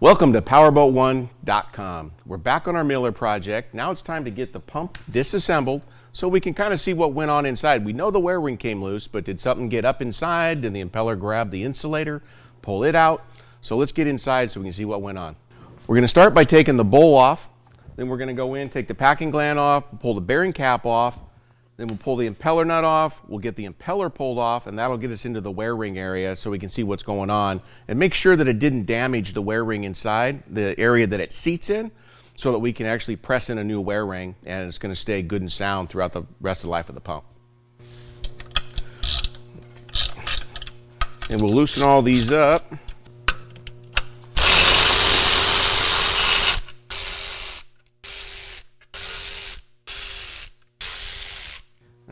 Welcome to Powerboat1.com. We're back on our Miller project. Now it's time to get the pump disassembled so we can kind of see what went on inside. We know the wear ring came loose, but did something get up inside? Did the impeller grab the insulator, pull it out? So let's get inside so we can see what went on. We're going to start by taking the bowl off. Then we're going to go in, take the packing gland off, pull the bearing cap off. Then we'll pull the impeller nut off, we'll get the impeller pulled off, and that'll get us into the wear ring area so we can see what's going on and make sure that it didn't damage the wear ring inside, the area that it seats in, so that we can actually press in a new wear ring and it's going to stay good and sound throughout the rest of the life of the pump. And we'll loosen all these up.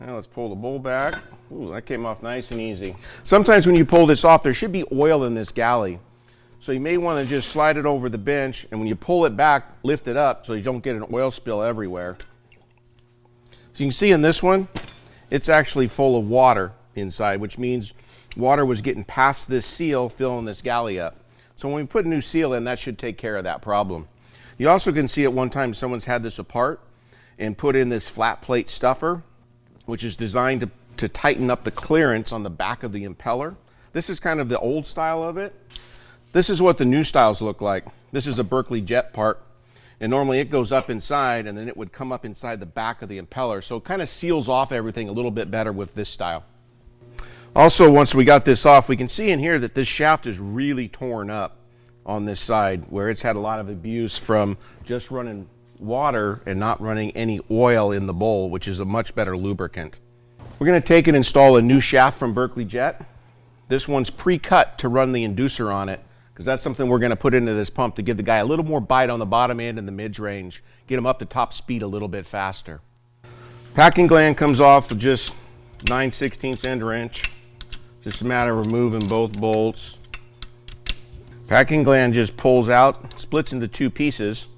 Now let's pull the bowl back. Ooh, that came off nice and easy. Sometimes when you pull this off, there should be oil in this galley. So you may want to just slide it over the bench, and when you pull it back, lift it up so you don't get an oil spill everywhere. So you can see in this one, it's actually full of water inside, which means water was getting past this seal, filling this galley up. So when we put a new seal in, that should take care of that problem. You also can see at one time someone's had this apart and put in this flat plate stuffer, which is designed to tighten up the clearance on the back of the impeller. This is kind of the old style of it. This is what the new styles look like. This is a Berkeley jet part, and normally it goes up inside and then it would come up inside the back of the impeller, so it kind of seals off everything a little bit better with this style. Also, once we got this off, we can see in here that this shaft is really torn up on this side where it's had a lot of abuse from just running water and not running any oil in the bowl, which is a much better lubricant. We're going to take and install a new shaft from Berkeley Jet. This one's pre-cut to run the inducer on it, because that's something we're going to put into this pump to give the guy a little more bite on the bottom end and the mid-range, get him up to top speed a little bit faster. Packing gland comes off with just 9/16 end wrench. Just a matter of removing both bolts. Packing gland just pulls out, splits into two pieces,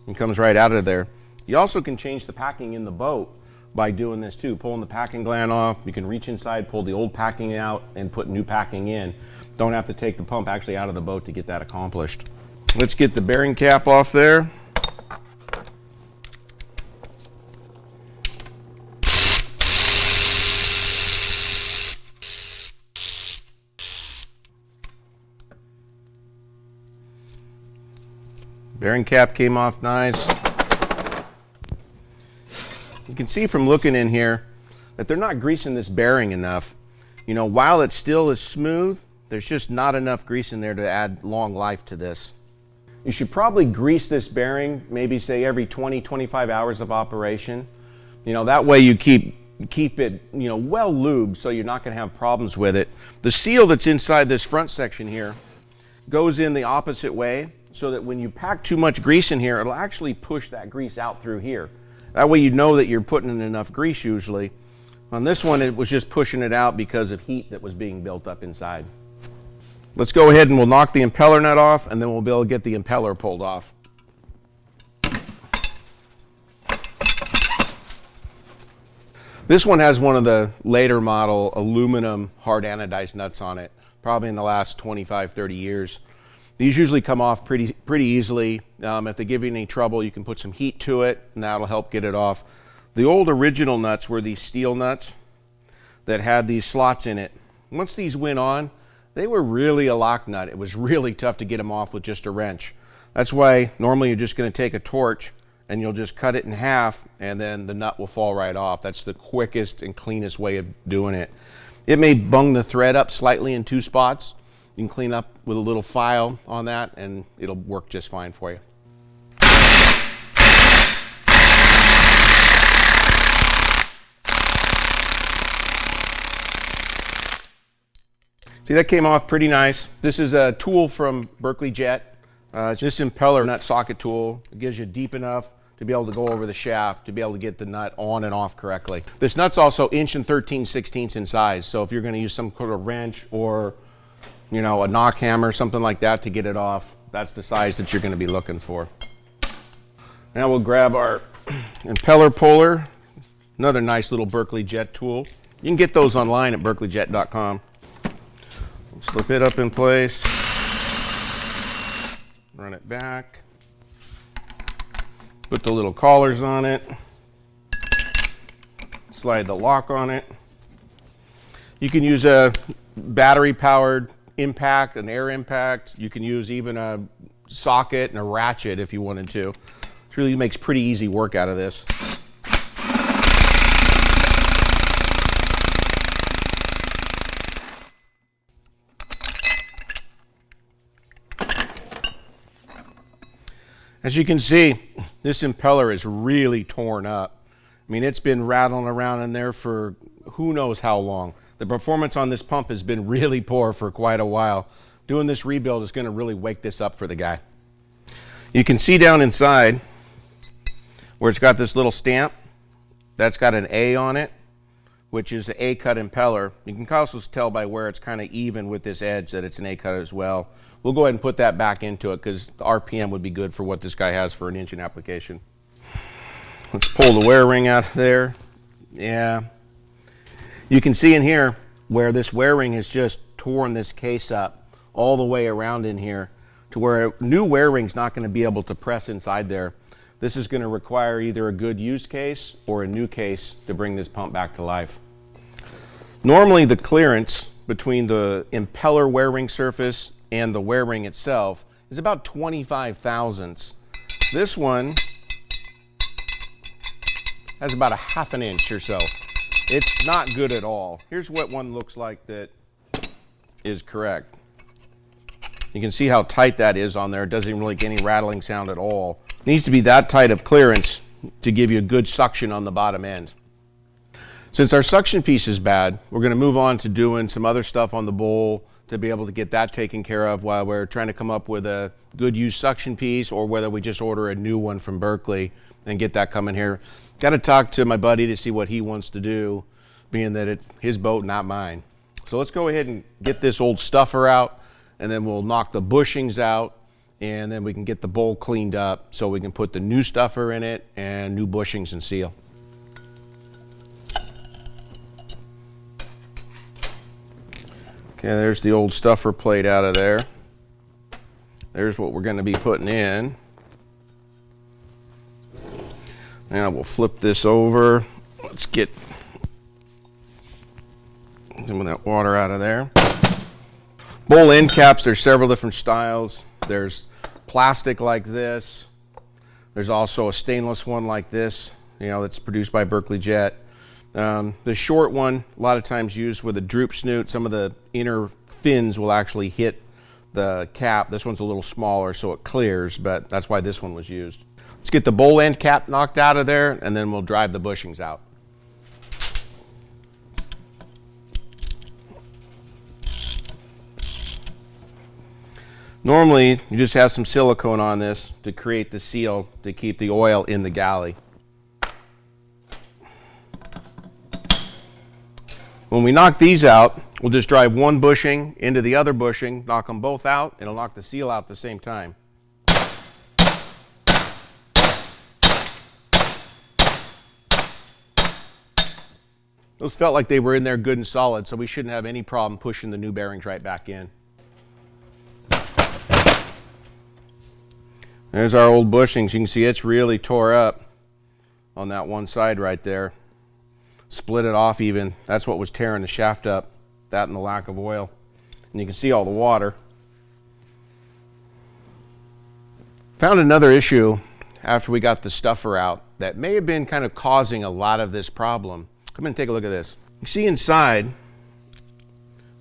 and comes right out of there. You also can change the packing in the boat by doing this too, pulling the packing gland off. You can reach inside, pull the old packing out, and put new packing in. Don't have to take the pump actually out of the boat to get that accomplished. Let's get the bearing cap off there. Bearing cap came off nice. You can see from looking in here that they're not greasing this bearing enough. You know, while it still is smooth, there's just not enough grease in there to add long life to this. You should probably grease this bearing, maybe say every 20-25 hours of operation. You know, that way you keep it, you know, well lubed so you're not going to have problems with it. The seal that's inside this front section here goes in the opposite way, so that when you pack too much grease in here, it'll actually push that grease out through here. That way you know that you're putting in enough grease usually. On this one, it was just pushing it out because of heat that was being built up inside. Let's go ahead and we'll knock the impeller nut off, and then we'll be able to get the impeller pulled off. This one has one of the later model aluminum hard anodized nuts on it, probably in the last 25-30 years. These usually come off pretty easily. If they give you any trouble, you can put some heat to it, and that'll help get it off. The old original nuts were these steel nuts that had these slots in it. Once these went on, they were really a lock nut. It was really tough to get them off with just a wrench. That's why normally you're just going to take a torch and you'll just cut it in half, and then the nut will fall right off. That's the quickest and cleanest way of doing it. It may bung the thread up slightly in two spots. You can clean up with a little file on that and it'll work just fine for you. See, that came off pretty nice. This is a tool from Berkeley Jet. It's this impeller nut socket tool. It gives you deep enough to be able to go over the shaft to be able to get the nut on and off correctly. This nut's also 1 13/16 in size, so if you're going to use some sort of wrench or, you know, a knock hammer, something like that to get it off, that's the size that you're going to be looking for. Now we'll grab our impeller puller, another nice little Berkeley Jet tool. You can get those online at berkeleyjet.com. Slip it up in place. Run run it back. Put the little collars on it. Slide the lock on it. You can use a battery-powered impact, an air impact. You can use even a socket and a ratchet if you wanted to. It really makes pretty easy work out of this. As you can see, this impeller is really torn up. I mean, it's been rattling around in there for who knows how long. The performance on this pump has been really poor for quite a while. Doing this rebuild is going to really wake this up for the guy. You can see down inside where it's got this little stamp. That's got an A on it, which is an A-cut impeller. You can also tell by where it's kind of even with this edge that it's an A-cut as well. We'll go ahead and put that back into it because the RPM would be good for what this guy has for an engine application. Let's pull the wear ring out of there. Yeah. You can see in here where this wear ring has just torn this case up all the way around in here to where a new wear ring's not going to be able to press inside there. This is going to require either a good use case or a new case to bring this pump back to life. Normally the clearance between the impeller wear ring surface and the wear ring itself is about 25 thousandths. This one has about a ½ inch or so. It's not good at all. Here's what one looks like that is correct. You can see how tight that is on there. It doesn't even really get any rattling sound at all. It needs to be that tight of clearance to give you a good suction on the bottom end. Since our suction piece is bad, we're going to move on to doing some other stuff on the bowl to be able to get that taken care of while we're trying to come up with a good used suction piece, or whether we just order a new one from Berkeley and get that coming here. Got to talk to my buddy to see what he wants to do, being that it's his boat, not mine. So let's go ahead and get this old stuffer out, and then we'll knock the bushings out, and then we can get the bowl cleaned up so we can put the new stuffer in it and new bushings and seal. Okay, there's the old stuffer plate out of there. There's what we're going to be putting in. Now we'll flip this over. Let's get some of that water out of there. Bowl end caps, there's several different styles. There's plastic like this. There's also a stainless one like this, that's produced by Berkeley Jet. The short one, a lot of times used with a droop snoot. Some of the inner fins will actually hit the cap. This one's a little smaller, so it clears, but that's why this one was used. Let's get the bowl end cap knocked out of there, and then we'll drive the bushings out. Normally, you just have some silicone on this to create the seal to keep the oil in the galley. When we knock these out, we'll just drive one bushing into the other bushing, knock them both out, and it'll knock the seal out at the same time. Those felt like they were in there good and solid, so we shouldn't have any problem pushing the new bearings right back in. There's our old bushings. You can see it's really tore up on that one side right there. Split it off even. That's what was tearing the shaft up, that and the lack of oil. And you can see all the water. Found another issue after we got the stuffer out that may have been kind of causing a lot of this problem. Come in and take a look at this. You see inside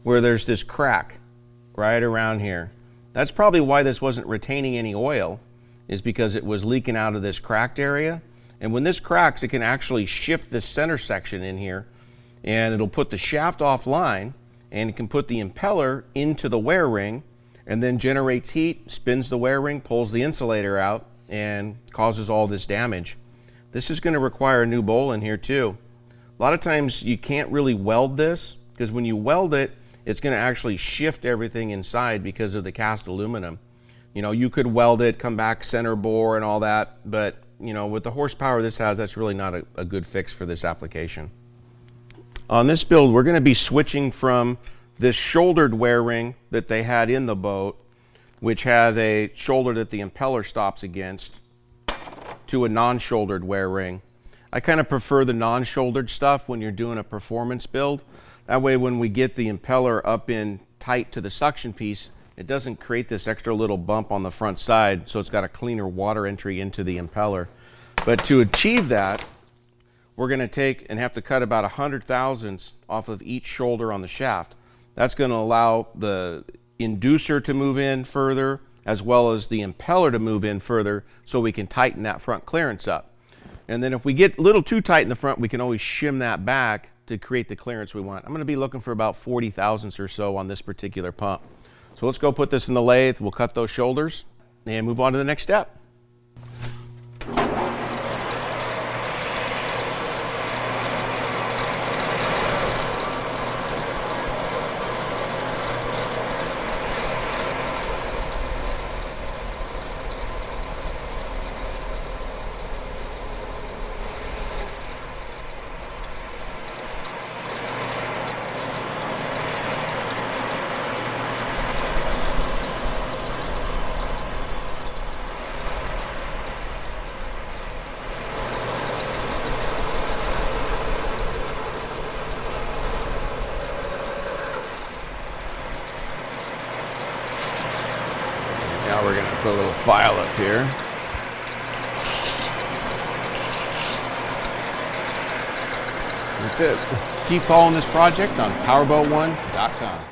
where there's this crack right around here. That's probably why this wasn't retaining any oil, is because it was leaking out of this cracked area. And when this cracks, it can actually shift this center section in here, and it'll put the shaft offline, and it can put the impeller into the wear ring, and then generates heat, spins the wear ring, pulls the insulator out, and causes all this damage. This is going to require a new bowl in here too. A lot of times you can't really weld this, because when you weld it, it's going to actually shift everything inside because of the cast aluminum. You could weld it, come back center bore and all that, but with the horsepower this has, that's really not a good fix for this application. On this build, we're going to be switching from this shouldered wear ring that they had in the boat which has a shoulder that the impeller stops against, to a non-shouldered wear ring. I kind of prefer the non-shouldered stuff when you're doing a performance build. That way when we get the impeller up in tight to the suction piece, it doesn't create this extra little bump on the front side, so it's got a cleaner water entry into the impeller. But to achieve that, we're going to take and have to cut about 100 thousandths off of each shoulder on the shaft. That's going to allow the inducer to move in further, as well as the impeller to move in further, so we can tighten that front clearance up. And then if we get a little too tight in the front, we can always shim that back to create the clearance we want. I'm going to be looking for about 40 thousandths or so on this particular pump. So let's go put this in the lathe, we'll cut those shoulders, and move on to the next step. Now we're going to put a little file up here. That's it. Keep following this project on Powerboat1.com.